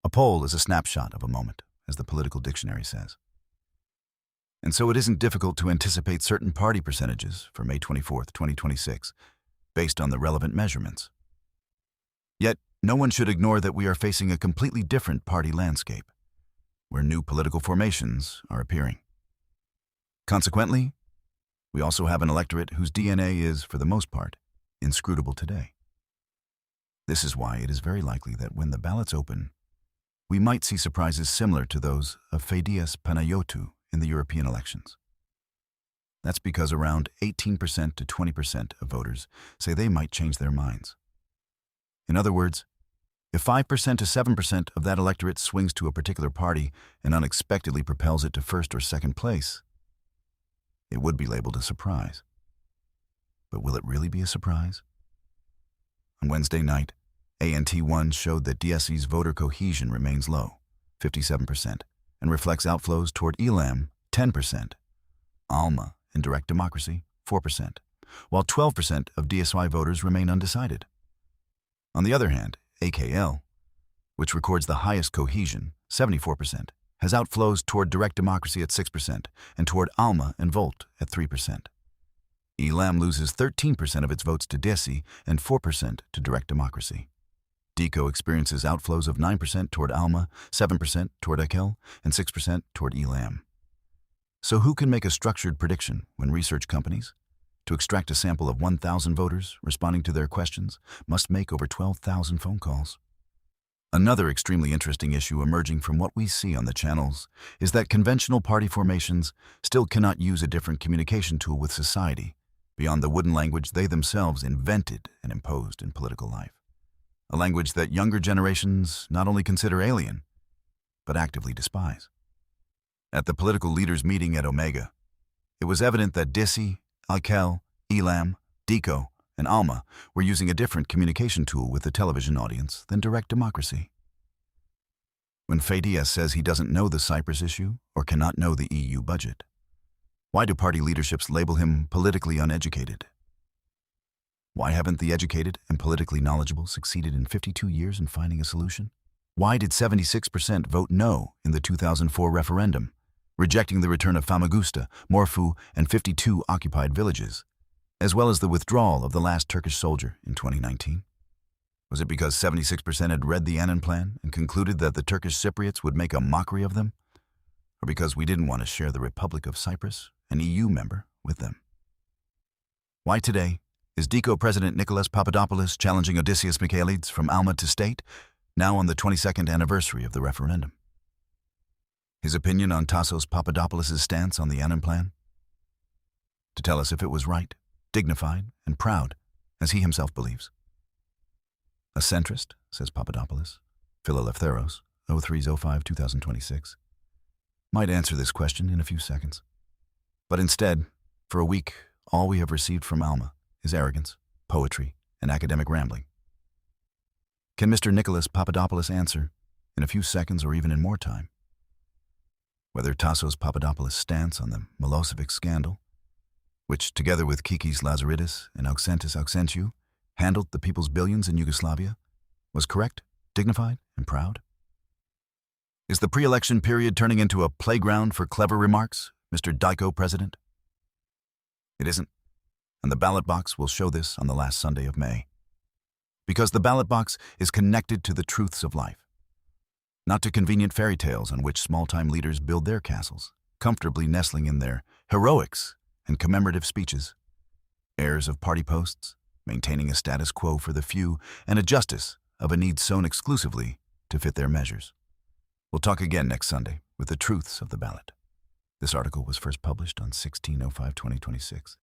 A poll is a snapshot of a moment, as the political dictionary says. And so it isn't difficult to anticipate certain party percentages for May 24th, 2026, based on the relevant measurements. Yet, no one should ignore that we are facing a completely different party landscape, where new political formations are appearing. Consequently, we also have an electorate whose DNA is, for the most part, inscrutable today. This is why it is very likely that when the ballots open, we might see surprises similar to those of Fedias Panayotou in the European elections. That's because around 18% to 20% of voters say they might change their minds. In other words, if 5% to 7% of that electorate swings to a particular party and unexpectedly propels it to first or second place, it would be labeled a surprise. But will it really be a surprise? On Wednesday night, ANT1 showed that DSE's voter cohesion remains low, 57%, and reflects outflows toward ELAM, 10%, ALMA and direct democracy, 4%, while 12% of DSY voters remain undecided. On the other hand, AKL, which records the highest cohesion, 74%, has outflows toward direct democracy at 6% and toward ALMA and Volt at 3%. ELAM loses 13% of its votes to DSE and 4% to direct democracy. DECO experiences outflows of 9% toward ALMA, 7% toward AKL, and 6% toward ELAM. So who can make a structured prediction when research companies, to extract a sample of 1,000 voters responding to their questions, must make over 12,000 phone calls? Another extremely interesting issue emerging from what we see on the channels is that conventional party formations still cannot use a different communication tool with society beyond the wooden language they themselves invented and imposed in political life. A language that younger generations not only consider alien, but actively despise. At the political leaders' meeting at Omega, it was evident that DSE, AKL, ELAM, DECO, and ALMA were using a different communication tool with the television audience than direct democracy. When Fedias says he doesn't know the Cyprus issue or cannot know the EU budget, why do party leaderships label him politically uneducated? Why haven't the educated and politically knowledgeable succeeded in 52 years in finding a solution? Why did 76% vote no in the 2004 referendum, rejecting the return of Famagusta, Morphu, and 52 occupied villages, as well as the withdrawal of the last Turkish soldier in 2019? Was it because 76% had read the Annan Plan and concluded that the Turkish Cypriots would make a mockery of them? Or because we didn't want to share the Republic of Cyprus, an EU member, with them? Why today is DECO President Nicholas Papadopoulos challenging Odysseus Michaelides from Alma to state, now on the 22nd anniversary of the referendum? His opinion on Tassos Papadopoulos' stance on the Annan Plan? To tell us if it was right, dignified, and proud, as he himself believes. A centrist, says Papadopoulos, Phileleftheros, 03/05/2026, might answer this question in a few seconds. But instead, for a week, all we have received from Alma is arrogance, poetry, and academic rambling. Can Mr. Nicholas Papadopoulos answer, in a few seconds or even in more time, whether Tassos Papadopoulos' stance on the Milosevic scandal, which, together with Kikis Lazaridis and Auxentis Auxentiou, handled the people's billions in Yugoslavia, was correct, dignified, and proud? Is the pre-election period turning into a playground for clever remarks, Mr. DECO President? It isn't. And the ballot box will show this on the last Sunday of May. Because the ballot box is connected to the truths of life, not to convenient fairy tales on which small-time leaders build their castles, comfortably nestling in their heroics and commemorative speeches, heirs of party posts, maintaining a status quo for the few and a justice of a need sown exclusively to fit their measures. We'll talk again next Sunday with the truths of the ballot. This article was first published on 16/05/2026.